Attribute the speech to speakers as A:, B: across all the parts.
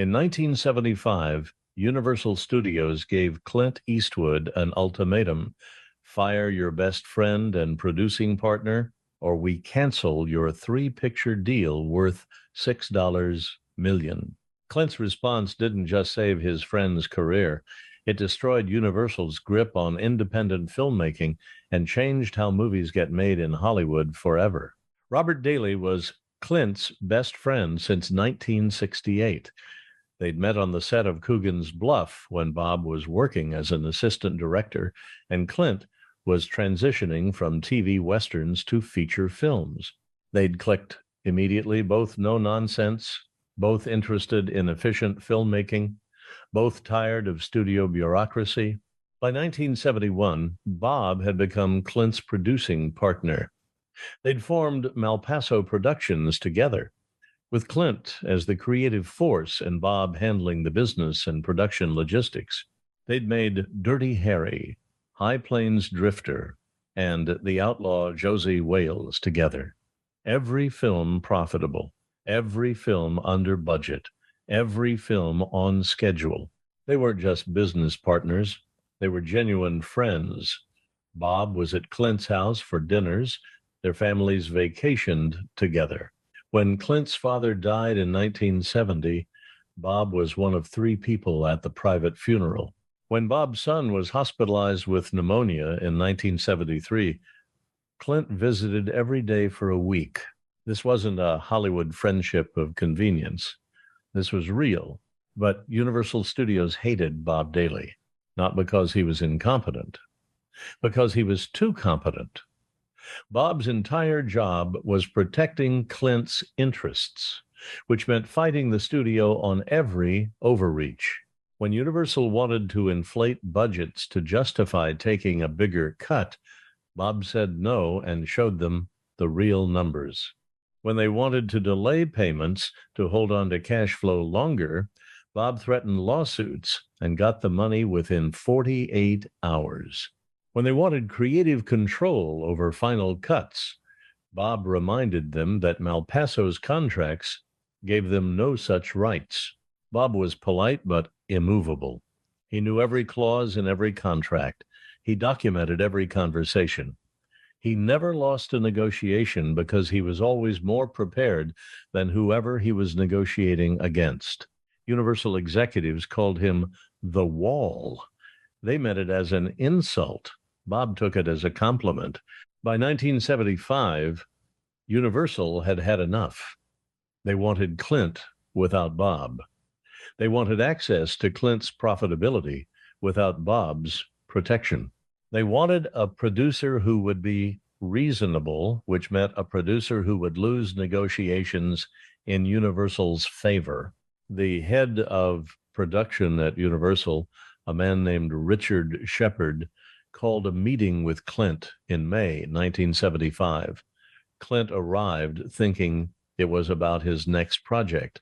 A: In 1975, Universal Studios gave Clint Eastwood an ultimatum: fire your best friend and producing partner, or we cancel your three-picture deal worth $6 million. Clint's response didn't just save his friend's career, it destroyed Universal's grip on independent filmmaking and changed how movies get made in Hollywood forever. Robert Daley was Clint's best friend since 1968. They'd met on the set of Coogan's Bluff when Bob was working as an assistant director, and Clint was transitioning from TV westerns to feature films. They'd clicked immediately, both no nonsense, both interested in efficient filmmaking, both tired of studio bureaucracy. By 1971, Bob had become Clint's producing partner. They'd formed Malpaso Productions together, with Clint as the creative force and Bob handling the business and production logistics. They'd made Dirty Harry, High Plains Drifter, and The Outlaw Josey Wales together. Every film profitable, every film under budget, every film on schedule. They weren't just business partners, they were genuine friends. Bob was at Clint's house for dinners. Their families vacationed together. When Clint's father died in 1970, Bob was one of three people at the private funeral. When Bob's son was hospitalized with pneumonia in 1973, Clint visited every day for a week. This wasn't a Hollywood friendship of convenience. This was real, but Universal Studios hated Bob Daley, not because he was incompetent, because he was too competent. Bob's entire job was protecting Clint's interests, which meant fighting the studio on every overreach. When Universal wanted to inflate budgets to justify taking a bigger cut, Bob said no and showed them the real numbers. When they wanted to delay payments to hold on to cash flow longer, Bob threatened lawsuits and got the money within 48 hours. When they wanted creative control over final cuts, Bob reminded them that Malpaso's contracts gave them no such rights. Bob was polite but immovable. He knew every clause in every contract. He documented every conversation. He never lost a negotiation because he was always more prepared than whoever he was negotiating against. Universal executives called him the Wall. They meant it as an insult. Bob took it as a compliment. By 1975, Universal had had enough. They wanted Clint without Bob. They wanted access to Clint's profitability without Bob's protection. They wanted a producer who would be reasonable, which meant a producer who would lose negotiations in Universal's favor. The head of production at Universal, a man named Richard Shepard, called a meeting with Clint in May 1975. Clint arrived thinking it was about his next project.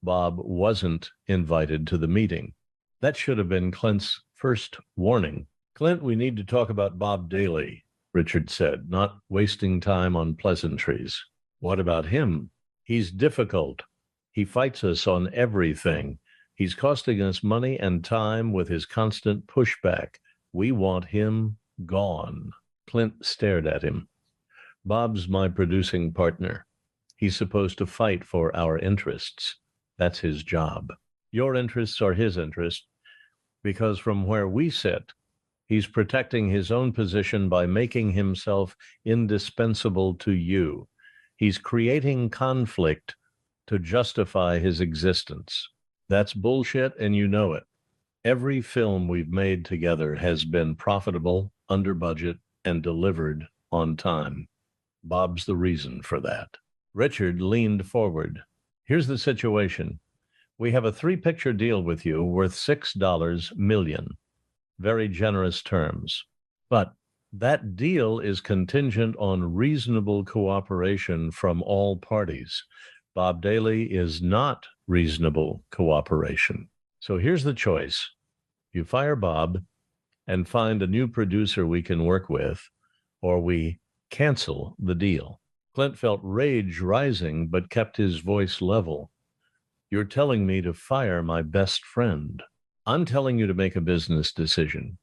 A: Bob wasn't invited to the meeting. That should have been Clint's first warning. "Clint, we need to talk about Bob Daley," Richard said, "not wasting time on pleasantries." "What about him?" "He's difficult. He fights us on everything. He's costing us money and time with his constant pushback. We want him gone." Clint stared at him. "Bob's my producing partner. He's supposed to fight for our interests. That's his job. Your interests are his interests, because from where we sit, he's protecting his own position by making himself indispensable to you. He's creating conflict to justify his existence. That's bullshit, and you know it. Every film we've made together has been profitable, under budget, and delivered on time. Bob's the reason for that." Richard leaned forward. "Here's the situation. We have a three-picture deal with you worth $6 million. Very generous terms. But that deal is contingent on reasonable cooperation from all parties. Bob Daley is not reasonable cooperation. So here's the choice. You fire Bob and find a new producer we can work with, or we cancel the deal." Clint felt rage rising, but kept his voice level. You're telling me to fire my best friend. I'm telling you to make a business decision.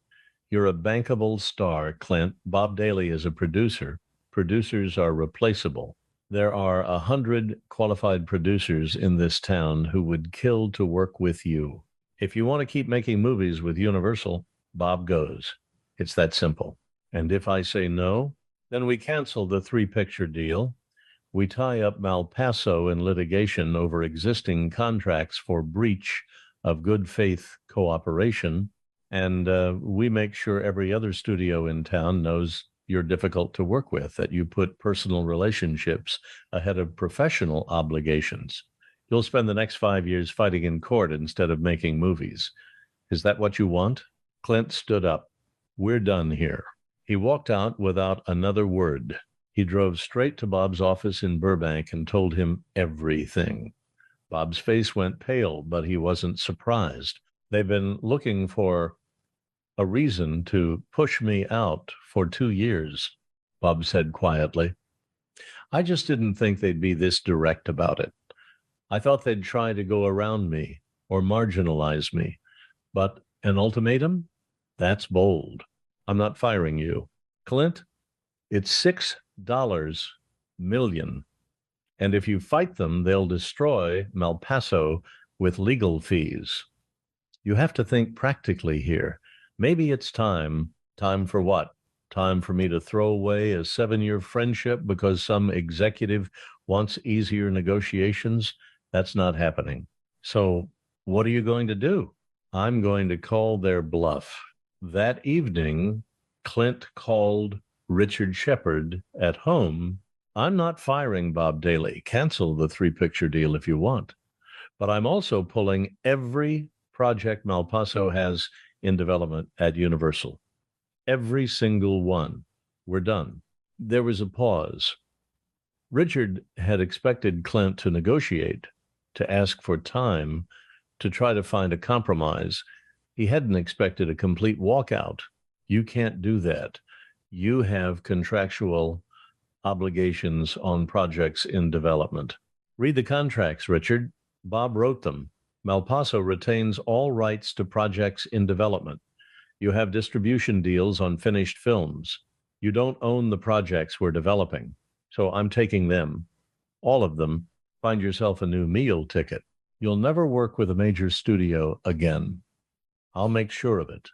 A: You're a bankable star, Clint. Bob Daley is a producer. Producers are replaceable. There are 100 qualified producers in this town who would kill to work with you. If you want to keep making movies with Universal, Bob goes. It's that simple. And if I say no, then we cancel the three-picture deal. We tie up Malpaso in litigation over existing contracts for breach of good faith cooperation. And we make sure every other studio in town knows you're difficult to work with, that you put personal relationships ahead of professional obligations. You'll spend the next 5 years fighting in court instead of making movies. Is that what you want? Clint stood up. We're done here. He walked out without another word. He drove straight to Bob's office in Burbank and told him everything. Bob's face went pale, but he wasn't surprised. They've been looking for a reason to push me out for 2 years, Bob said quietly. I just didn't think they'd be this direct about it. I thought they'd try to go around me or marginalize me. But an ultimatum? That's bold. I'm not firing you. Clint, it's $6 million. And if you fight them, they'll destroy Malpaso with legal fees. You have to think practically here. Maybe it's time. Time for what? Time for me to throw away a 7-year friendship because some executive wants easier negotiations? That's not happening. So what are you going to do? I'm going to call their bluff. That evening, Clint called Richard Shepard at home. I'm not firing Bob Daley. Cancel the three-picture deal if you want. But I'm also pulling every project Malpaso has in development at Universal. Every single one. We're done. There was a pause. Richard had expected Clint to negotiate, to ask for time, to try to find a compromise. He hadn't expected a complete walkout. You can't do that. You have contractual obligations on projects in development. Read the contracts, Richard. Bob wrote them. Malpaso retains all rights to projects in development. You have distribution deals on finished films. You don't own the projects we're developing. So I'm taking them, all of them. Find yourself a new meal ticket. You'll never work with a major studio again. I'll make sure of it.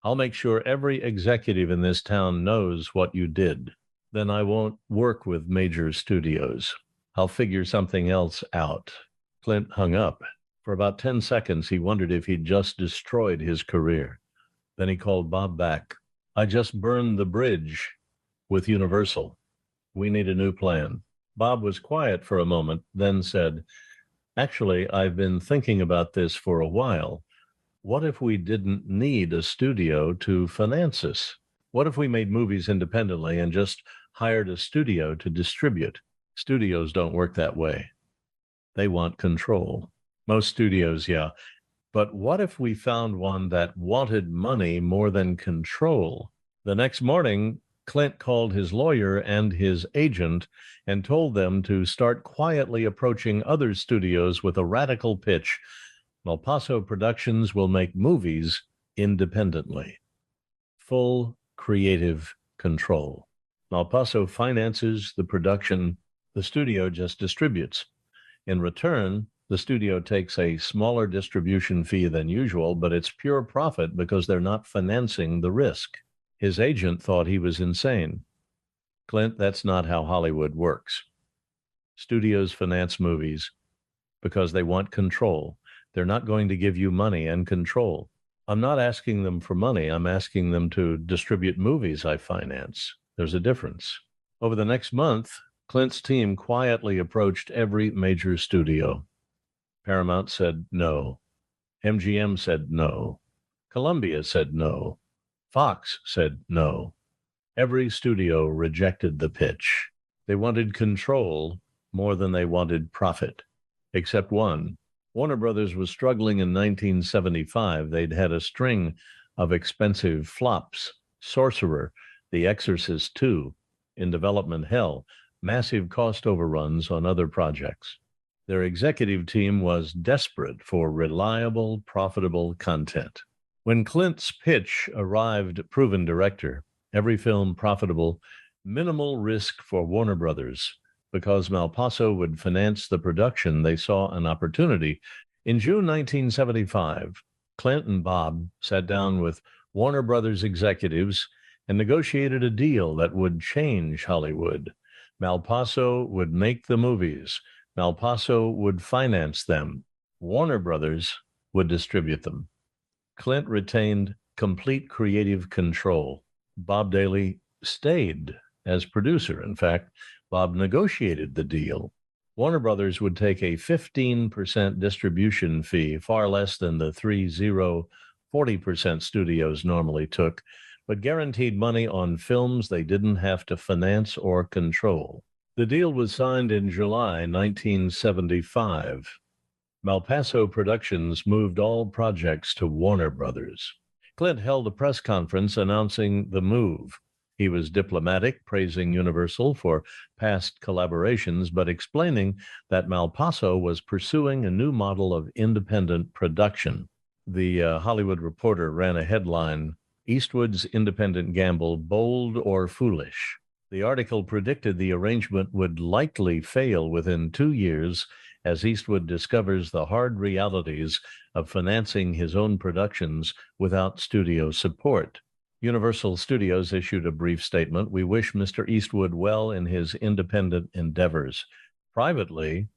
A: I'll make sure every executive in this town knows what you did. Then I won't work with major studios. I'll figure something else out. Clint hung up. For about 10 seconds, he wondered if he'd just destroyed his career. Then he called Bob back. I just burned the bridge with Universal. We need a new plan. Bob was quiet for a moment, then said, actually, I've been thinking about this for a while. What if we didn't need a studio to finance us? What if we made movies independently and just hired a studio to distribute? Studios don't work that way. They want control. Most studios, yeah. But what if we found one that wanted money more than control? The next morning, Clint called his lawyer and his agent and told them to start quietly approaching other studios with a radical pitch. Malpaso Productions will make movies independently. Full creative control. Malpaso finances the production. The studio just distributes. In return, the studio takes a smaller distribution fee than usual, but it's pure profit because they're not financing the risk. His agent thought he was insane. Clint, that's not how Hollywood works. Studios finance movies because they want control. They're not going to give you money and control. I'm not asking them for money. I'm asking them to distribute movies I finance. There's a difference. Over the next month, Clint's team quietly approached every major studio. Paramount said no. MGM said no. Columbia said no. Fox said no. Every studio rejected the pitch. They wanted control more than they wanted profit, except one. Warner Brothers was struggling in 1975. They'd had a string of expensive flops. Sorcerer, The Exorcist II, in development hell, massive cost overruns on other projects. Their executive team was desperate for reliable, profitable content. When Clint's pitch arrived, proven director, every film profitable, minimal risk for Warner Brothers. Because Malpaso would finance the production, they saw an opportunity. In June 1975, Clint and Bob sat down with Warner Brothers executives and negotiated a deal that would change Hollywood. Malpaso would make the movies. Malpaso would finance them. Warner Brothers would distribute them. Clint retained complete creative control. Bob Daley stayed as producer. In fact, Bob negotiated the deal. Warner Brothers would take a 15% distribution fee, far less than the 40% studios normally took, but guaranteed money on films they didn't have to finance or control. The deal was signed in July 1975. Malpaso Productions moved all projects to Warner Brothers. Clint held a press conference announcing the move. He was diplomatic, praising Universal for past collaborations, but explaining that Malpaso was pursuing a new model of independent production. The Hollywood Reporter ran a headline, "Eastwood's Independent Gamble, Bold or Foolish?" The article predicted the arrangement would likely fail within 2 years as Eastwood discovers the hard realities of financing his own productions without studio support. Universal Studios issued a brief statement. "We wish Mr. Eastwood well in his independent endeavors." Privately,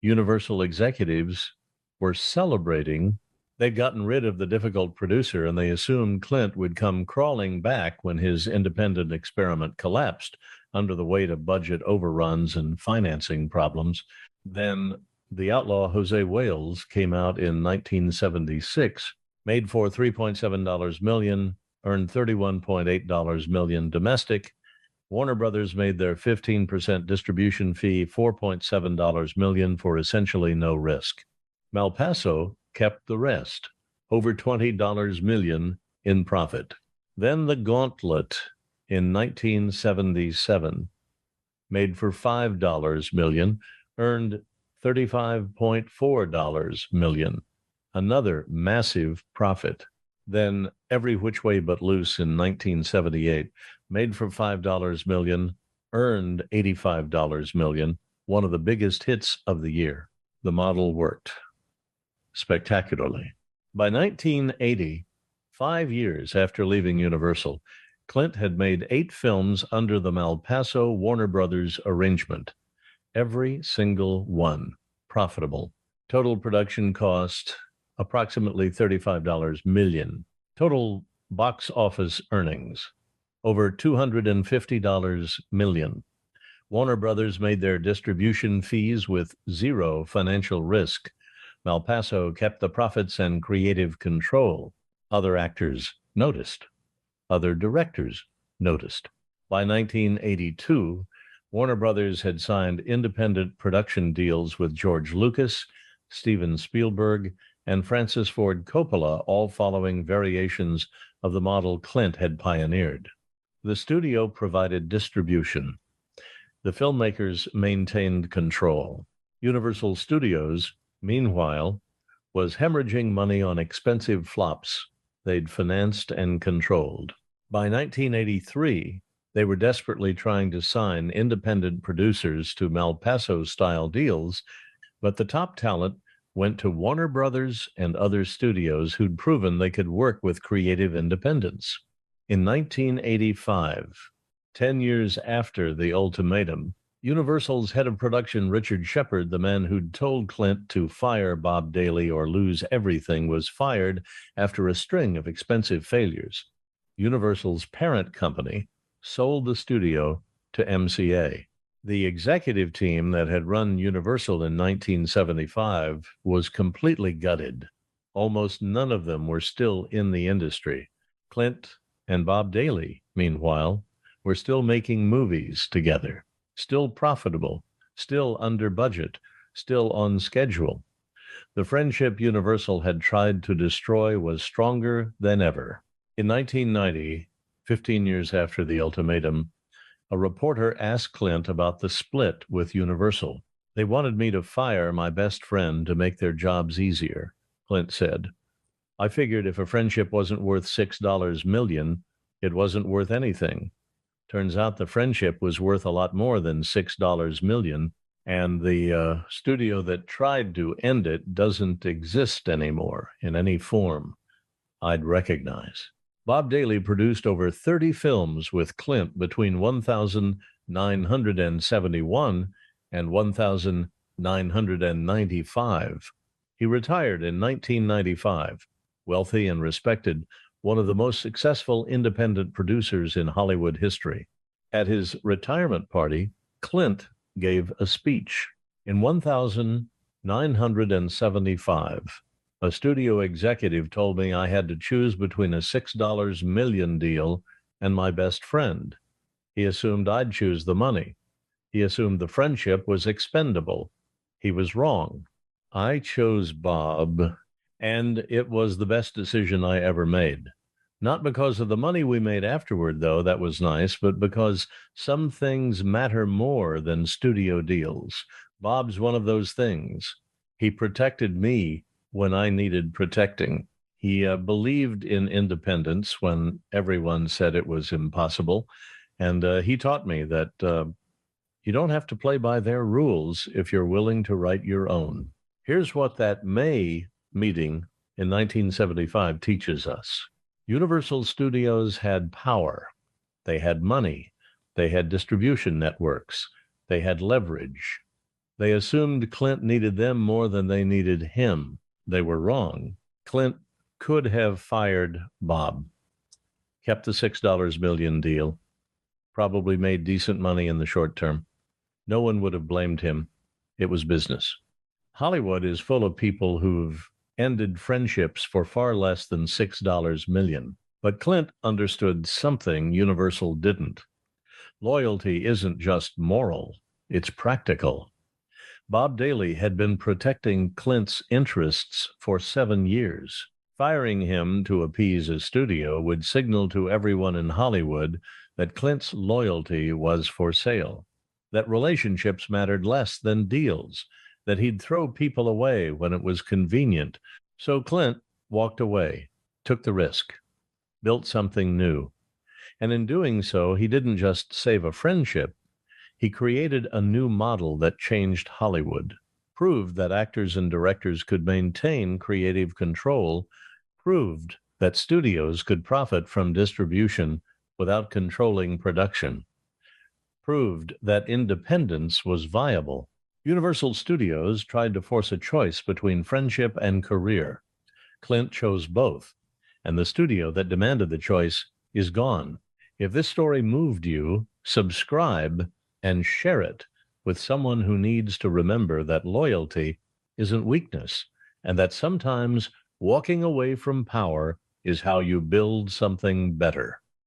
A: Universal executives were celebrating. They'd gotten rid of the difficult producer, and they assumed Clint would come crawling back when his independent experiment collapsed under the weight of budget overruns and financing problems. Then the Outlaw Josey Wales came out in 1976, made for $3.7 million, earned $31.8 million domestic. Warner Brothers made their 15% distribution fee, $4.7 million, for essentially no risk. Malpaso kept the rest, over $20 million in profit. Then The Gauntlet in 1977, made for $5 million, earned $35.4 million, another massive profit. Then Every Which Way But Loose in 1978, made for $5 million, earned $85 million, one of the biggest hits of the year. The model worked spectacularly. By 1980, 5 years after leaving Universal, Clint had made 8 films under the Malpaso Warner Brothers arrangement, every single one profitable. Total production cost approximately $35 million. Total box office earnings over $250 million. Warner Brothers made their distribution fees with zero financial risk. Malpaso kept the profits and creative control. Other actors noticed. Other directors noticed. By 1982, Warner Brothers had signed independent production deals with George Lucas, Steven Spielberg, and Francis Ford Coppola, all following variations of the model Clint had pioneered. The studio provided distribution. The filmmakers maintained control. Universal Studios, meanwhile, was hemorrhaging money on expensive flops they'd financed and controlled. By 1983, they were desperately trying to sign independent producers to Malpaso-style deals, but the top talent went to Warner Brothers and other studios who'd proven they could work with creative independence. In 1985, 10 years after the ultimatum, Universal's head of production, Richard Shepard, the man who'd told Clint to fire Bob Daley or lose everything, was fired after a string of expensive failures. Universal's parent company sold the studio to MCA. The executive team that had run Universal in 1975 was completely gutted. Almost none of them were still in the industry. Clint and Bob Daley, meanwhile, were still making movies together, still profitable, still under budget, still on schedule. The friendship Universal had tried to destroy was stronger than ever. In 1990, 15 years after the ultimatum, a reporter asked Clint about the split with Universal. They wanted me to fire my best friend to make their jobs easier, Clint said. I figured if a friendship wasn't worth $6 million, it wasn't worth anything. Turns out the friendship was worth a lot more than $6 million, and the studio that tried to end it doesn't exist anymore in any form I'd recognize. Bob Daley produced over 30 films with Clint between 1971 and 1995. He retired in 1995, wealthy and respected, one of the most successful independent producers in Hollywood history. At his retirement party, Clint gave a speech. In 1975, a studio executive told me I had to choose between a $6 million deal and my best friend. He assumed I'd choose the money. He assumed the friendship was expendable. He was wrong. I chose Bob, and it was the best decision I ever made. Not because of the money we made afterward, though, that was nice, but because some things matter more than studio deals. Bob's one of those things. He protected me when I needed protecting. He believed in independence when everyone said it was impossible. And he taught me that you don't have to play by their rules if you're willing to write your own. Here's what that May meeting in 1975 teaches us. Universal Studios had power. They had money. They had distribution networks. They had leverage. They assumed Clint needed them more than they needed him. They were wrong. Clint could have fired Bob, kept the $6 million deal, probably made decent money in the short term. No one would have blamed him. It was business. Hollywood is full of people who've ended friendships for far less than $6 million. But Clint understood something Universal didn't. Loyalty isn't just moral, it's practical. Bob Daley had been protecting Clint's interests for 7 years. Firing him to appease a studio would signal to everyone in Hollywood that Clint's loyalty was for sale, that relationships mattered less than deals, that he'd throw people away when it was convenient. So Clint walked away, took the risk, built something new. And in doing so, he didn't just save a friendship. He created a new model that changed Hollywood, proved that actors and directors could maintain creative control, proved that studios could profit from distribution without controlling production, proved that independence was viable. Universal Studios tried to force a choice between friendship and career. Clint chose both, and the studio that demanded the choice is gone. If this story moved you, subscribe and share it with someone who needs to remember that loyalty isn't weakness, and that sometimes walking away from power is how you build something better.